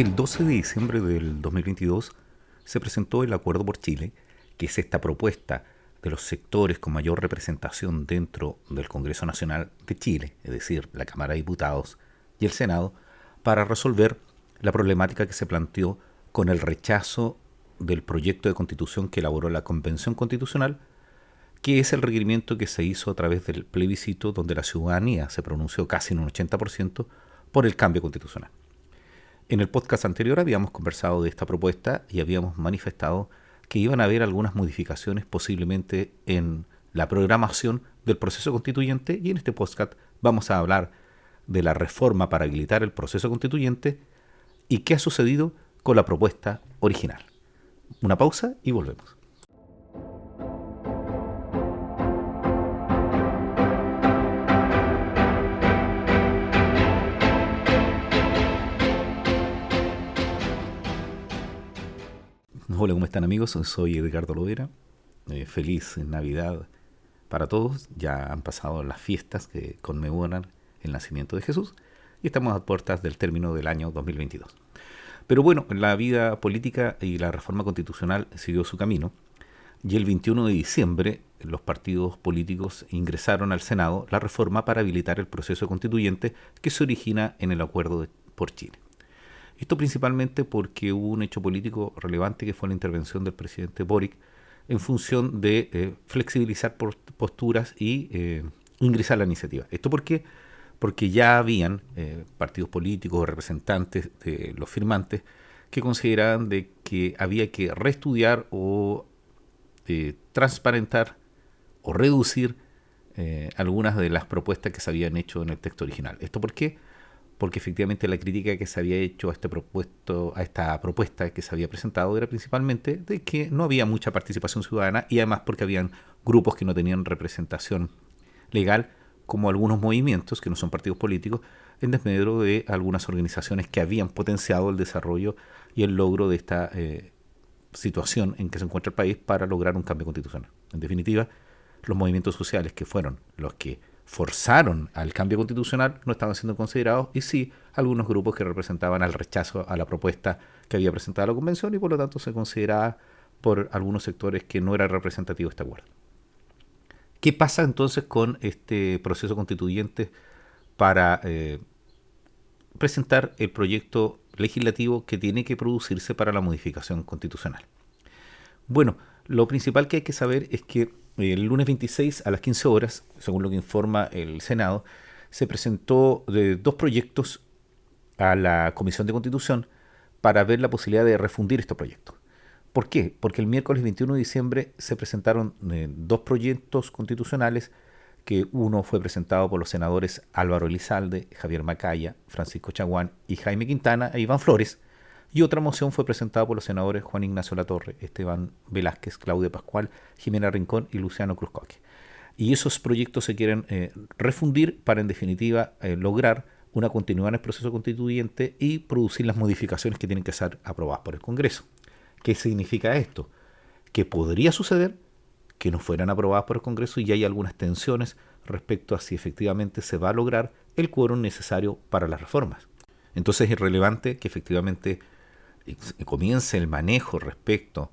El 12 de diciembre del 2022 se presentó el Acuerdo por Chile, que es esta propuesta de los sectores con mayor representación dentro del Congreso Nacional de Chile, es decir, la Cámara de Diputados y el Senado, para resolver la problemática que se planteó con el rechazo del proyecto de constitución que elaboró la Convención Constitucional, que es el requerimiento que se hizo a través del plebiscito donde la ciudadanía se pronunció casi en un 80% por el cambio constitucional. En el podcast anterior habíamos conversado de esta propuesta y habíamos manifestado que iban a haber algunas modificaciones posiblemente en la programación del proceso constituyente, y en este podcast vamos a hablar de la reforma para habilitar el proceso constituyente y qué ha sucedido con la propuesta original. Una pausa y volvemos. Hola, ¿cómo están, amigos? Soy Edgardo Lovera. Feliz Navidad para todos. Ya han pasado las fiestas que conmemoran el nacimiento de Jesús y estamos a puertas del término del año 2022. Pero bueno, la vida política y la reforma constitucional siguió su camino, y el 21 de diciembre los partidos políticos ingresaron al Senado la reforma para habilitar el proceso constituyente que se origina en el Acuerdo por Chile. Esto principalmente porque hubo un hecho político relevante, que fue la intervención del presidente Boric en función de flexibilizar posturas y ingresar la iniciativa. ¿Esto por qué? Porque ya habían partidos políticos o representantes de los firmantes que consideraban de que había que reestudiar o transparentar o reducir algunas de las propuestas que se habían hecho en el texto original. ¿Esto por qué? Porque efectivamente la crítica que se había hecho a esta propuesta que se había presentado era principalmente de que no había mucha participación ciudadana, y además porque habían grupos que no tenían representación legal, como algunos movimientos que no son partidos políticos, en desmedro de algunas organizaciones que habían potenciado el desarrollo y el logro de esta situación en que se encuentra el país para lograr un cambio constitucional. En definitiva, los movimientos sociales, que fueron los que forzaron al cambio constitucional, no estaban siendo considerados, y sí algunos grupos que representaban al rechazo a la propuesta que había presentado la convención, y por lo tanto se consideraba por algunos sectores que no era representativo este acuerdo. ¿Qué pasa entonces con este proceso constituyente para presentar el proyecto legislativo que tiene que producirse para la modificación constitucional? Bueno, lo principal que hay que saber es que el lunes 26 a las 15 horas, según lo que informa el Senado, se presentó dos proyectos a la Comisión de Constitución para ver la posibilidad de refundir estos proyectos. ¿Por qué? Porque el miércoles 21 de diciembre se presentaron dos proyectos constitucionales, que uno fue presentado por los senadores Álvaro Elizalde, Javier Macaya, Francisco Chaguán y Jaime Quintana e Iván Flores, y otra moción fue presentada por los senadores Juan Ignacio Latorre, Esteban Velázquez, Claudia Pascual, Jimena Rincón y Luciano Cruzcoque. Y esos proyectos se quieren refundir para, en definitiva, lograr una continuidad en el proceso constituyente y producir las modificaciones que tienen que ser aprobadas por el Congreso. ¿Qué significa esto? Que podría suceder que no fueran aprobadas por el Congreso, y hay algunas tensiones respecto a si efectivamente se va a lograr el quórum necesario para las reformas. Entonces es relevante que efectivamente comience el manejo respecto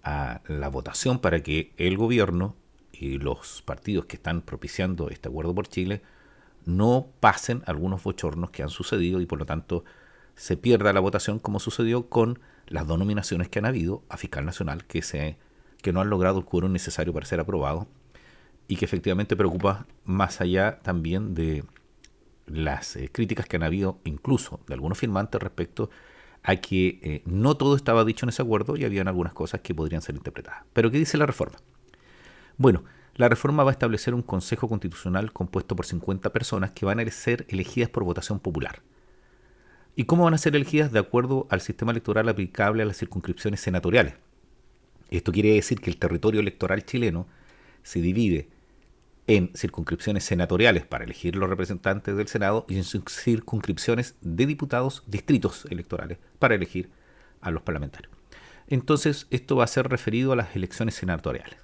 a la votación para que el gobierno y los partidos que están propiciando este acuerdo por Chile no pasen algunos bochornos que han sucedido, y por lo tanto se pierda la votación, como sucedió con las dos nominaciones que han habido a fiscal nacional que no han logrado el quórum necesario para ser aprobado, y que efectivamente preocupa más allá también de las críticas que han habido incluso de algunos firmantes respecto a que no todo estaba dicho en ese acuerdo y habían algunas cosas que podrían ser interpretadas. ¿Pero qué dice la reforma? Bueno, la reforma va a establecer un Consejo Constitucional compuesto por 50 personas que van a ser elegidas por votación popular. ¿Y cómo van a ser elegidas? De acuerdo al sistema electoral aplicable a las circunscripciones senatoriales. Esto quiere decir que el territorio electoral chileno se divide en circunscripciones senatoriales para elegir los representantes del Senado y en circunscripciones de diputados, distritos electorales, para elegir a los parlamentarios. Entonces, esto va a ser referido a las elecciones senatoriales.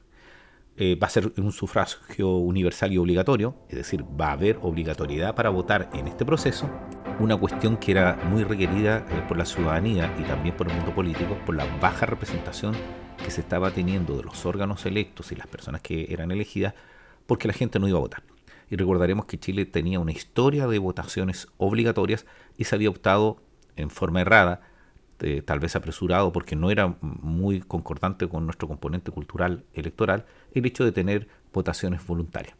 va a ser un sufragio universal y obligatorio, es decir, va a haber obligatoriedad para votar en este proceso, una cuestión que era muy requerida por la ciudadanía y también por el mundo político, por la baja representación que se estaba teniendo de los órganos electos y las personas que eran elegidas, porque la gente no iba a votar. Y recordaremos que Chile tenía una historia de votaciones obligatorias y se había optado en forma errada, tal vez apresurado, porque no era muy concordante con nuestro componente cultural electoral, el hecho de tener votaciones voluntarias.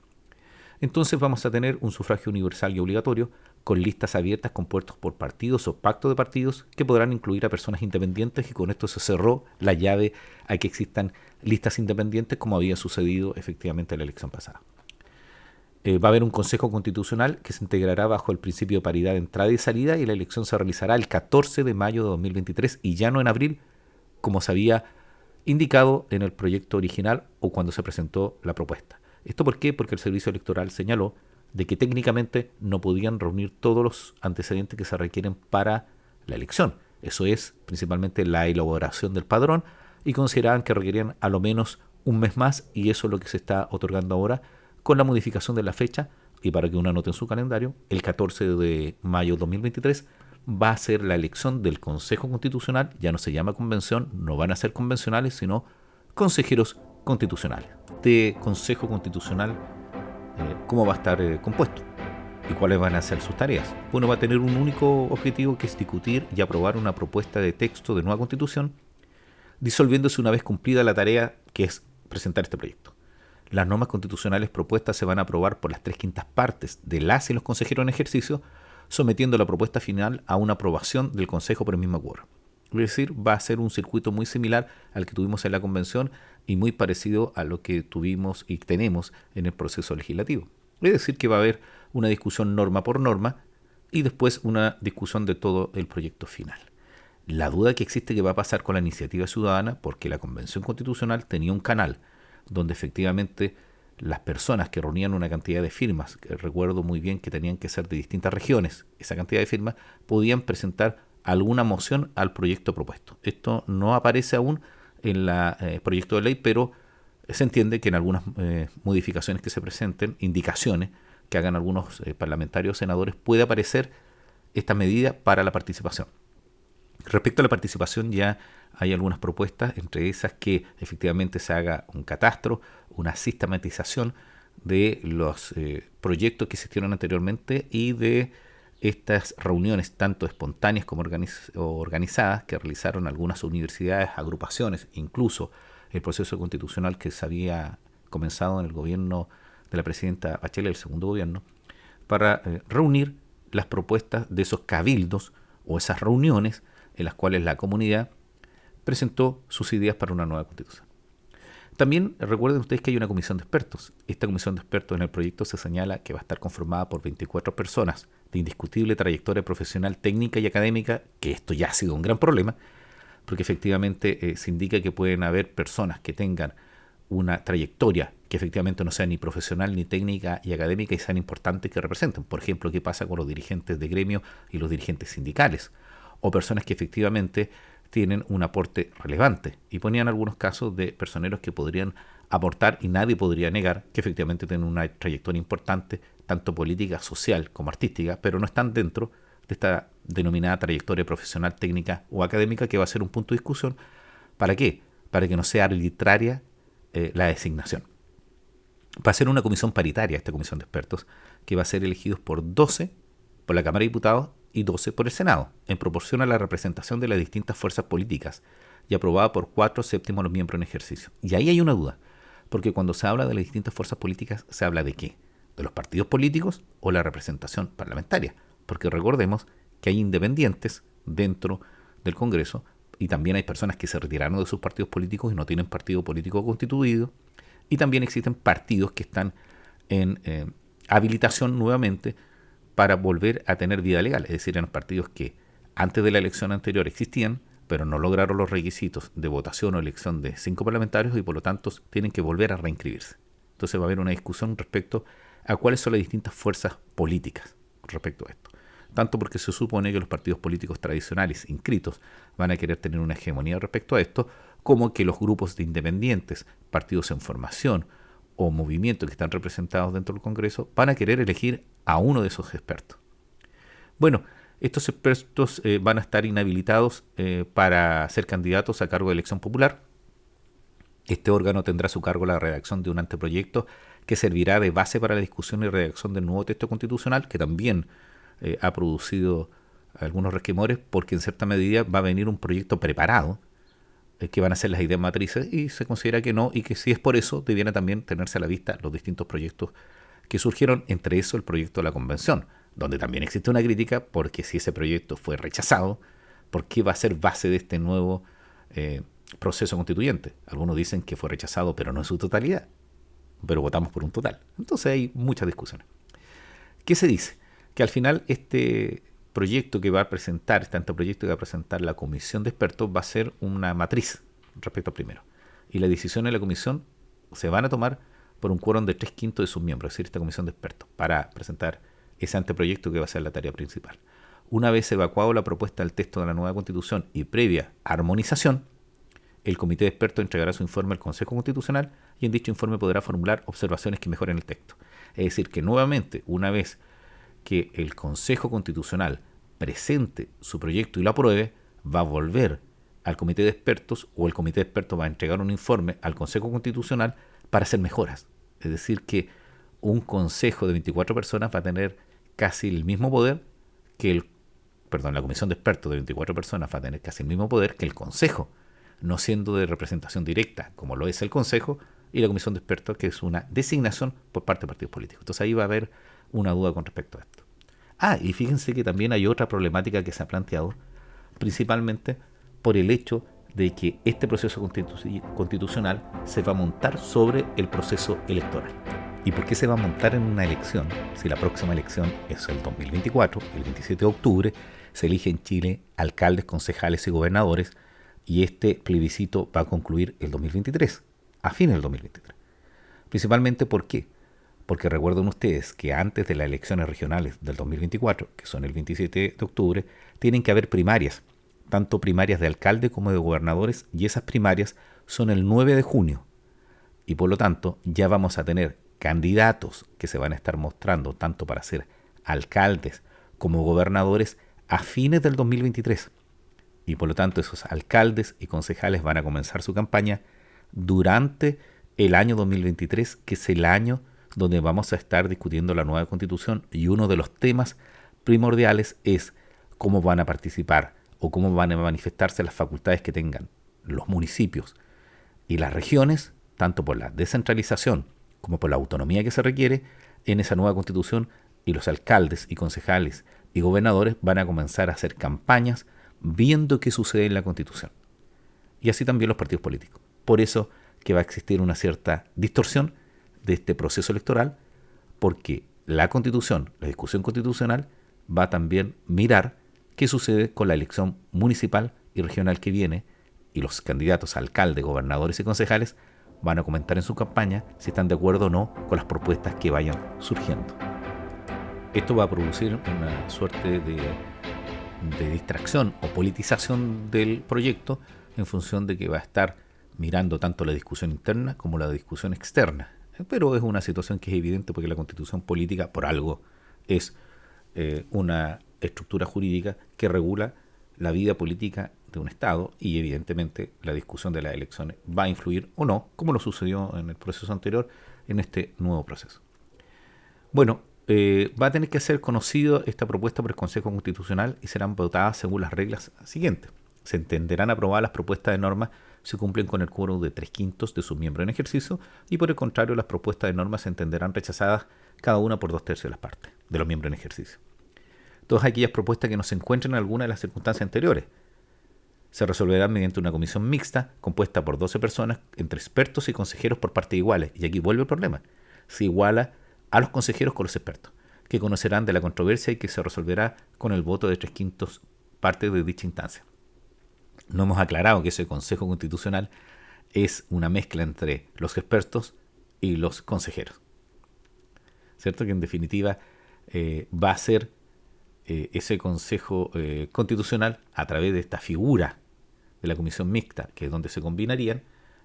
Entonces vamos a tener un sufragio universal y obligatorio con listas abiertas compuestas por partidos o pactos de partidos que podrán incluir a personas independientes, y con esto se cerró la llave a que existan listas independientes como había sucedido efectivamente en la elección pasada. Va a haber un Consejo Constitucional que se integrará bajo el principio de paridad de entrada y salida, y la elección se realizará el 14 de mayo de 2023 y ya no en abril, como se había indicado en el proyecto original o cuando se presentó la propuesta. ¿Esto por qué? Porque el Servicio Electoral señaló de que técnicamente no podían reunir todos los antecedentes que se requieren para la elección. Eso es principalmente la elaboración del padrón, y consideraban que requerían a lo menos un mes más, y eso es lo que se está otorgando ahora con la modificación de la fecha. Y para que uno anote en su calendario, el 14 de mayo de 2023 va a ser la elección del Consejo Constitucional. Ya no se llama convención, no van a ser convencionales, sino consejeros constitucionales. Este Consejo Constitucional, ¿cómo va a estar compuesto? ¿Y cuáles van a ser sus tareas? Bueno, va a tener un único objetivo, que es discutir y aprobar una propuesta de texto de nueva constitución, disolviéndose una vez cumplida la tarea que es presentar este proyecto. Las normas constitucionales propuestas se van a aprobar por las 3/5 partes de las y los consejeros en ejercicio, sometiendo la propuesta final a una aprobación del Consejo por el mismo quórum. Es decir, va a ser un circuito muy similar al que tuvimos en la convención y muy parecido a lo que tuvimos y tenemos en el proceso legislativo. Es decir, que va a haber una discusión norma por norma y después una discusión de todo el proyecto final. La duda que existe que va a pasar con la iniciativa ciudadana, porque la Convención Constitucional tenía un canal donde efectivamente las personas que reunían una cantidad de firmas, que recuerdo muy bien que tenían que ser de distintas regiones, esa cantidad de firmas, podían presentar alguna moción al proyecto propuesto. Esto no aparece aún en el proyecto de ley, pero se entiende que en algunas modificaciones que se presenten, indicaciones que hagan algunos parlamentarios o senadores, puede aparecer esta medida para la participación. Respecto a la participación, ya hay algunas propuestas, entre esas que efectivamente se haga un catastro, una sistematización de los proyectos que existieron anteriormente y de estas reuniones tanto espontáneas como organizadas que realizaron algunas universidades, agrupaciones, incluso el proceso constitucional que se había comenzado en el gobierno de la presidenta Bachelet, el segundo gobierno, para reunir las propuestas de esos cabildos o esas reuniones en las cuales la comunidad presentó sus ideas para una nueva constitución. También recuerden ustedes que hay una comisión de expertos. Esta comisión de expertos en el proyecto se señala que va a estar conformada por 24 personas de indiscutible trayectoria profesional, técnica y académica, que esto ya ha sido un gran problema, porque efectivamente se indica que pueden haber personas que tengan una trayectoria que efectivamente no sea ni profesional, ni técnica y académica, y sean importantes que representen. Por ejemplo, ¿qué pasa con los dirigentes de gremio y los dirigentes sindicales? O personas que efectivamente tienen un aporte relevante. Y ponían algunos casos de personeros que podrían aportar, y nadie podría negar que efectivamente tienen una trayectoria importante, tanto política, social como artística, pero no están dentro de esta denominada trayectoria profesional, técnica o académica, que va a ser un punto de discusión. ¿Para qué? Para que no sea arbitraria la designación. Va a ser una comisión paritaria, esta comisión de expertos, que va a ser elegidos por 12 por la Cámara de Diputados y 12 por el Senado, en proporción a la representación de las distintas fuerzas políticas, y aprobada por 4/7 de los miembros en ejercicio. Y ahí hay una duda, porque cuando se habla de las distintas fuerzas políticas, ¿se habla de qué? ¿De los partidos políticos o la representación parlamentaria? Porque recordemos que hay independientes dentro del Congreso, y también hay personas que se retiraron de sus partidos políticos y no tienen partido político constituido, y también existen partidos que están en habilitación nuevamente para volver a tener vida legal, es decir, eran partidos que antes de la elección anterior existían, pero no lograron los requisitos de votación o elección de 5 parlamentarios, y por lo tanto tienen que volver a reinscribirse. Entonces va a haber una discusión respecto a cuáles son las distintas fuerzas políticas respecto a esto. Tanto porque se supone que los partidos políticos tradicionales inscritos van a querer tener una hegemonía respecto a esto, como que los grupos de independientes, partidos en formación o movimientos que están representados dentro del Congreso van a querer elegir a uno de esos expertos. Bueno, estos expertos van a estar inhabilitados para ser candidatos a cargo de elección popular. Este órgano tendrá a su cargo la redacción de un anteproyecto que servirá de base para la discusión y redacción del nuevo texto constitucional, que también ha producido algunos resquemores, porque en cierta medida va a venir un proyecto preparado que van a ser las ideas matrices, y se considera que no, y que si es por eso, debiera también tenerse a la vista los distintos proyectos que surgieron, entre eso el proyecto de la convención, donde también existe una crítica, porque si ese proyecto fue rechazado, ¿por qué va a ser base de este nuevo proceso constituyente? Algunos dicen que fue rechazado, pero no en su totalidad, pero votamos por un total. Entonces hay muchas discusiones. ¿Qué se dice? Que al final este proyecto que va a presentar, este anteproyecto que va a presentar la comisión de expertos, va a ser una matriz respecto al primero. Y las decisiones de la comisión se van a tomar por un quórum de 3/5 de sus miembros, es decir, esta comisión de expertos, para presentar ese anteproyecto que va a ser la tarea principal. Una vez evacuado la propuesta del texto de la nueva Constitución y previa armonización, el comité de expertos entregará su informe al Consejo Constitucional, y en dicho informe podrá formular observaciones que mejoren el texto. Es decir, que nuevamente, una vez que el Consejo Constitucional presente su proyecto y lo apruebe, va a volver al comité de expertos, o el comité de expertos va a entregar un informe al Consejo Constitucional para hacer mejoras. Es decir, que un consejo de 24 personas va a tener casi el mismo poder que la comisión de expertos de 24 personas va a tener casi el mismo poder que el Consejo, no siendo de representación directa, como lo es el Consejo, y la comisión de expertos, que es una designación por parte de partidos políticos. Entonces ahí va a haber una duda con respecto a esto. Y fíjense que también hay otra problemática que se ha planteado, principalmente por el hecho de que este proceso constitucional se va a montar sobre el proceso electoral. ¿Y por qué se va a montar en una elección? Si la próxima elección es el 2024, el 27 de octubre, se elige en Chile alcaldes, concejales y gobernadores, y este plebiscito va a concluir el 2023, a fines del 2023. Principalmente, ¿por qué? Porque recuerden ustedes que antes de las elecciones regionales del 2024, que son el 27 de octubre, tienen que haber primarias, tanto primarias de alcalde como de gobernadores, y esas primarias son el 9 de junio. Y por lo tanto, ya vamos a tener candidatos que se van a estar mostrando tanto para ser alcaldes como gobernadores a fines del 2023. Y por lo tanto, esos alcaldes y concejales van a comenzar su campaña durante el año 2023, que es el año donde vamos a estar discutiendo la nueva Constitución, y uno de los temas primordiales es cómo van a participar o cómo van a manifestarse las facultades que tengan los municipios y las regiones, tanto por la descentralización como por la autonomía que se requiere en esa nueva Constitución, y los alcaldes y concejales y gobernadores van a comenzar a hacer campañas viendo qué sucede en la Constitución. Y así también los partidos políticos. Por eso que va a existir una cierta distorsión de este proceso electoral, porque la Constitución, la discusión constitucional, va a también mirar qué sucede con la elección municipal y regional que viene, y los candidatos a alcalde, gobernadores y concejales van a comentar en su campaña si están de acuerdo o no con las propuestas que vayan surgiendo. Esto va a producir una suerte de distracción o politización del proyecto, en función de que va a estar mirando tanto la discusión interna como la discusión externa. Pero es una situación que es evidente, porque la Constitución política, por algo, es una estructura jurídica que regula la vida política de un Estado, y evidentemente la discusión de las elecciones va a influir o no, como lo sucedió en el proceso anterior, en este nuevo proceso. Bueno, va a tener que ser conocido esta propuesta por el Consejo Constitucional, y serán votadas según las reglas siguientes. Se entenderán aprobadas las propuestas de normas si cumplen con el quórum de 3/5 de sus miembros en ejercicio, y por el contrario, las propuestas de normas se entenderán rechazadas cada una por 2/3 de las partes de los miembros en ejercicio. Todas aquellas propuestas que no se encuentren en alguna de las circunstancias anteriores se resolverán mediante una comisión mixta compuesta por 12 personas, entre expertos y consejeros por partes iguales. Y aquí vuelve el problema. Se iguala a los consejeros con los expertos, que conocerán de la controversia y que se resolverá con el voto de 3/5 partes de dicha instancia. No hemos aclarado que ese Consejo Constitucional es una mezcla entre los expertos y los consejeros. ¿Cierto? Que en definitiva va a ser ese Consejo Constitucional, a través de esta figura de la comisión mixta, que es donde se combinarían,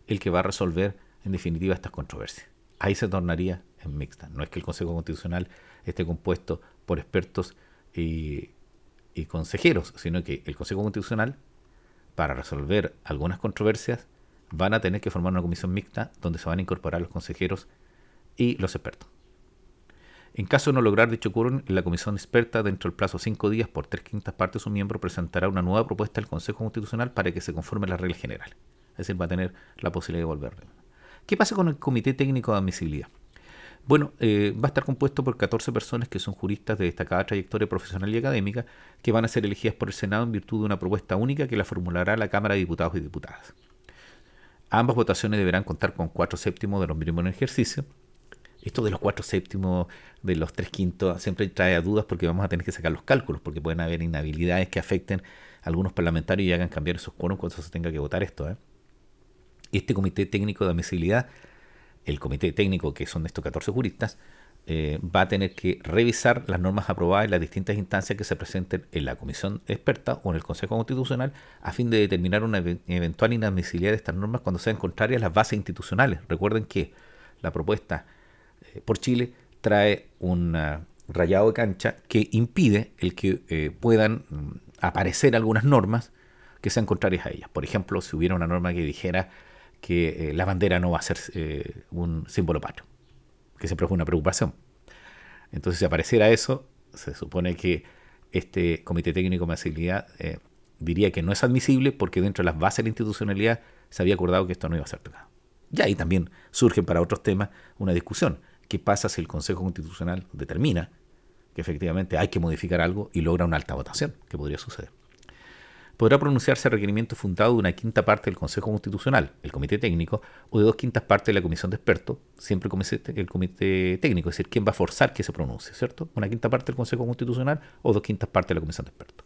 el que va a resolver en definitiva estas controversias. ahí se tornaría en mixta. No es que el Consejo Constitucional esté compuesto por expertos y consejeros, sino que el Consejo Constitucional, para resolver algunas controversias, van a tener que formar una comisión mixta donde se van a incorporar los consejeros y los expertos. En caso de no lograr dicho quórum, la comisión experta, dentro del plazo de 5 días, por 3/5 partes de su miembro, presentará una nueva propuesta al Consejo Constitucional para que se conforme las reglas generales. Es decir, va a tener la posibilidad de volverlo. ¿Qué pasa con el Comité Técnico de Admisibilidad? Bueno, va a estar compuesto por 14 personas que son juristas de destacada trayectoria profesional y académica, que van a ser elegidas por el Senado en virtud de una propuesta única que la formulará la Cámara de Diputados y Diputadas. Ambas votaciones deberán contar con 4/7 de los miembros en ejercicio. Esto de los 4/7, de los 3/5, siempre trae a dudas porque vamos a tener que sacar los cálculos, porque pueden haber inhabilidades que afecten a algunos parlamentarios y hagan cambiar esos quórums cuando se tenga que votar esto. Este Comité Técnico de Admisibilidad, el Comité Técnico, que son de estos 14 juristas, va a tener que revisar las normas aprobadas en las distintas instancias que se presenten en la comisión experta o en el Consejo Constitucional a fin de determinar una eventual inadmisibilidad de estas normas cuando sean contrarias a las bases institucionales. Recuerden que la propuesta por Chile trae un rayado de cancha que impide el que puedan aparecer algunas normas que sean contrarias a ellas. Por ejemplo, si hubiera una norma que dijera que la bandera no va a ser un símbolo patrio, que siempre fue una preocupación. Entonces, si apareciera eso, se supone que este Comité Técnico de Admisibilidad diría que no es admisible porque dentro de las bases de la institucionalidad se había acordado que esto no iba a ser tocado. Y ahí también surge para otros temas una discusión. ¿Qué pasa si el Consejo Constitucional determina que efectivamente hay que modificar algo y logra una alta votación? ¿Qué podría suceder? Podrá pronunciarse a requerimiento fundado de 1/5 parte del Consejo Constitucional, el Comité Técnico, o de 2/5 partes de la Comisión de Expertos, siempre el Comité Técnico, es decir, ¿quién va a forzar que se pronuncie? ¿Cierto? 1/5 parte del Consejo Constitucional o 2/5 partes de la Comisión de Expertos.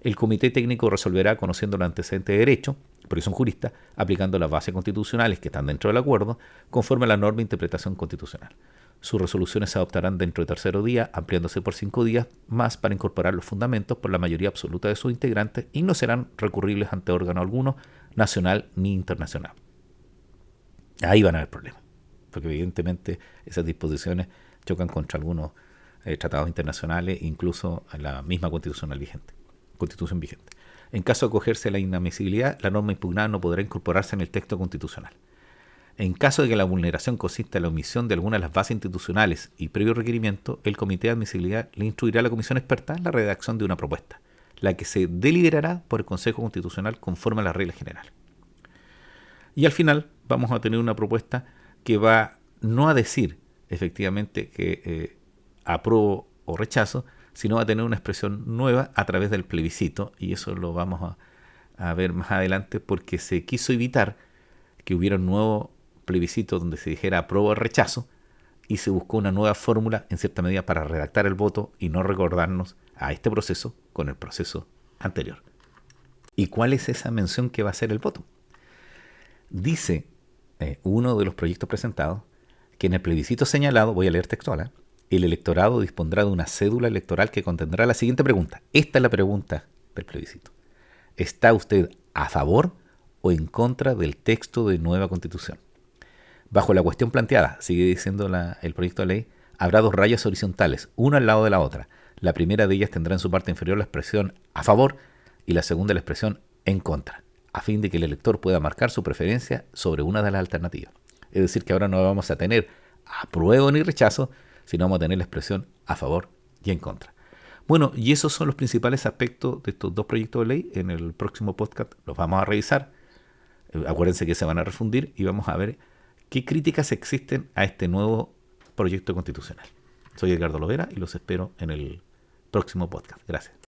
El Comité Técnico resolverá conociendo los antecedentes de derecho, porque son juristas, aplicando las bases constitucionales que están dentro del acuerdo, conforme a la norma de interpretación constitucional. Sus resoluciones se adoptarán dentro de tercero día, ampliándose por 5 días más para incorporar los fundamentos por la mayoría absoluta de sus integrantes y no serán recurribles ante órgano alguno, nacional ni internacional. Ahí van a haber problemas, porque evidentemente esas disposiciones chocan contra algunos tratados internacionales, incluso la misma constitución vigente. En caso de acogerse a la inadmisibilidad, la norma impugnada no podrá incorporarse en el texto constitucional. En caso de que la vulneración consista en la omisión de alguna de las bases institucionales y previo requerimiento, el Comité de Admisibilidad le instruirá a la Comisión Experta en la redacción de una propuesta, la que se deliberará por el Consejo Constitucional conforme a las reglas generales. Y al final vamos a tener una propuesta que va no a decir efectivamente que apruebo o rechazo, sino va a tener una expresión nueva a través del plebiscito, y eso lo vamos a ver más adelante porque se quiso evitar que hubiera un nuevo plebiscito donde se dijera apruebo o rechazo y se buscó una nueva fórmula en cierta medida para redactar el voto y no recordarnos a este proceso con el proceso anterior. ¿Y cuál es esa mención que va a ser el voto? Dice uno de los proyectos presentados que en el plebiscito señalado, voy a leer textual, el electorado dispondrá de una cédula electoral que contendrá la siguiente pregunta. Esta es la pregunta del plebiscito. ¿Está usted a favor o en contra del texto de nueva Constitución? Bajo la cuestión planteada, sigue diciendo el proyecto de ley, habrá 2 rayas horizontales, una al lado de la otra. La primera de ellas tendrá en su parte inferior la expresión a favor y la segunda la expresión en contra, a fin de que el elector pueda marcar su preferencia sobre una de las alternativas. Es decir, que ahora no vamos a tener apruebo ni rechazo, sino vamos a tener la expresión a favor y en contra. Bueno, y esos son los principales aspectos de estos 2 proyectos de ley. En el próximo podcast los vamos a revisar. Acuérdense que se van a refundir y vamos a ver qué críticas existen a este nuevo proyecto constitucional. Soy Edgardo Lovera y los espero en el próximo podcast. Gracias.